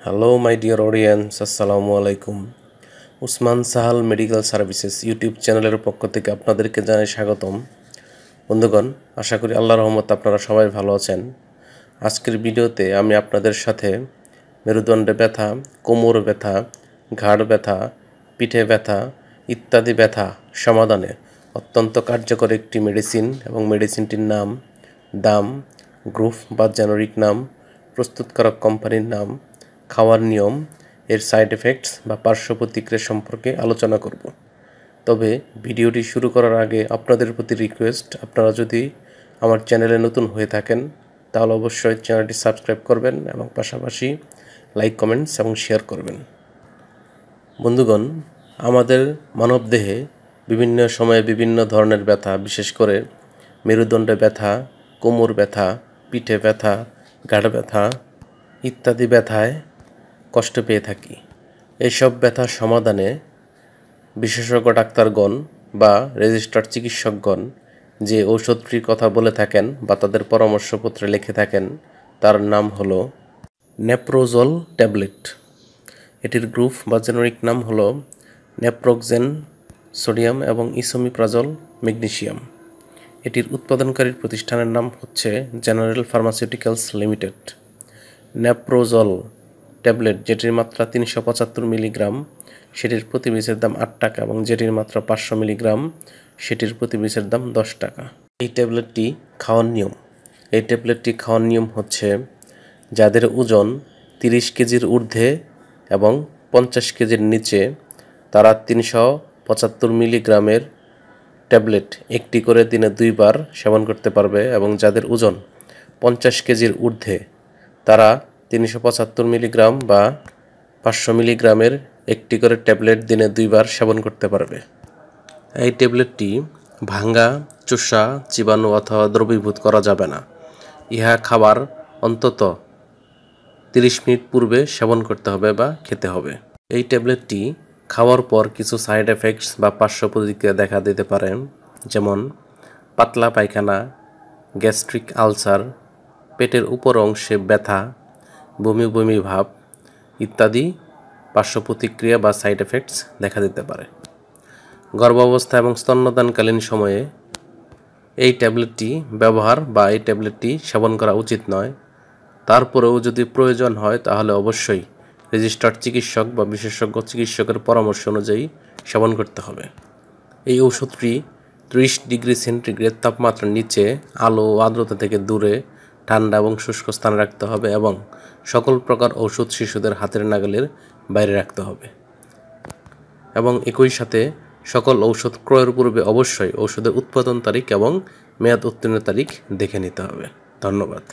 Hello my dear audience, আসসালামু আলাইকুম। Usman Sahal medical services YouTube চ্যানেলের পক্ষ থেকে আপনাদেরকে জানাই স্বাগতম। বন্ধুগণ, আশা করি আল্লাহর রহমতে আপনারা সবাই ভালো আছেন। আজকের ভিডিওতে আমি আপনাদের সাথে মেরুদণ্ডে ব্যথা, কোমর ব্যথা, ঘাড় ব্যথা, পিঠে ব্যথা ইত্যাদি ব্যথা সমাধানে অত্যন্ত কার্যকর একটি মেডিসিন এবং মেডিসিনটির নাম, দাম, গ্রুপ বা জেনারিক নাম, প্রস্তুতকারক কোম্পানির নাম, খাওয়ার নিয়ম, এর সাইড এফেক্টস বা পার্শ্ব প্রতিক্রিয়া সম্পর্কে আলোচনা করব। তবে ভিডিওটি শুরু করার আগে আপনাদের প্রতি রিকোয়েস্ট, আপনারা যদি আমার চ্যানেলে নতুন হয়ে থাকেন তাহলে অবশ্যই চ্যানেলটি সাবস্ক্রাইব করবেন এবং পাশাপাশি লাইক, কমেন্টস এবং শেয়ার করবেন। বন্ধুগণ, আমাদের মানবদেহে বিভিন্ন সময়ে বিভিন্ন ধরনের ব্যথা, বিশেষ করে মেরুদণ্ডে ব্যথা, কোমর ব্যথা, পিঠে ব্যথা, ঘাড় ব্যথা ইত্যাদি ব্যথায় কষ্ট পেয়ে থাকি। এইসব ব্যথার সমাধানে বিশেষজ্ঞ ডাক্তারগণ বা রেজিস্টার্ড চিকিৎসকগণ যে ঔষধটির কথা বলে থাকেন বা তাদের পরামর্শপত্রে লিখে থাকেন তার নাম হলো নেপ্রোজল ট্যাবলেট। এটির গ্রুপ বা জেনারিক নাম হলো নেপ্রোক্সেন সোডিয়াম এবং ইসোমিপ্রাজল ম্যাগনেসিয়াম। এটির উৎপাদনকারী প্রতিষ্ঠানের নাম হচ্ছে জেনারেল ফার্মাসিউটিক্যালস লিমিটেড। নেপ্রোজল ট্যাবলেট যেটির মাত্রা 375 মিলিগ্রাম, সেটির প্রতি পিসের দাম 8 টাকা এবং যেটির মাত্রা 500 মিলিগ্রাম, সেটির প্রতি পিসের দাম 10 টাকা। এই ট্যাবলেটটি খাওয়ার নিয়ম হচ্ছে যাদের ওজন 30 কেজির ঊর্ধ্বে এবং 50 কেজির নিচে তারা 375 মিলিগ্রামের ট্যাবলেট একটি করে দিনে 2 বার সেবন করতে পারবে এবং যাদের ওজন 50 কেজির ঊর্ধ্বে তারা 375 মিলিগ্রাম বা 500 মিলিগ্রামের একটি করে ট্যাবলেট দিনে 2 বার সেবন করতে পারবে। এই ট্যাবলেটটি ভাঙ্গা, চোষা, চিবানো অথবা দ্রবীভূত করা যাবে না। ইহা খাবার অন্তত 30 মিনিট পূর্বে সেবন করতে হবে বা খেতে হবে। এই ট্যাবলেটটি খাওয়ার পর কিছু সাইড এফেক্টস বা পার্শ্ব প্রতিক্রিয়া দেখা দিতে পারে, যেমন পাতলা পায়খানা, গ্যাস্ট্রিক আলসার, পেটের উপর অংশে ব্যথা, বমি বমি ভাব ইত্যাদি পার্শ্ব প্রতিক্রিয়া বা সাইড এফেক্টস দেখা দিতে পারে। গর্ভাবস্থা এবং স্তন্যদানকালীন সময়ে এই ট্যাবলেটটি ব্যবহার বা এই ট্যাবলেটটি সেবন করা উচিত নয়। তারপরেও যদি প্রয়োজন হয় তাহলে অবশ্যই রেজিস্টার্ড চিকিৎসক বা বিশেষজ্ঞ চিকিৎসকের পরামর্শ অনুযায়ী সেবন করতে হবে। এই ঔষধটি 30 ডিগ্রি সেন্টিগ্রেড তাপমাত্রার নিচে আলো ও আর্দ্রতা থেকে দূরে ঠান্ডা এবং শুষ্ক স্থানে রাখতে হবে এবং সকল প্রকার ঔষধ শিশুদের হাতের নাগালের বাইরে রাখতে হবে এবং একই সাথে সকল ঔষধ ক্রয়ের পূর্বে অবশ্যই ঔষধের উৎপাদন তারিখ এবং মেয়াদ উত্তীর্ণের তারিখ দেখে নিতে হবে। ধন্যবাদ।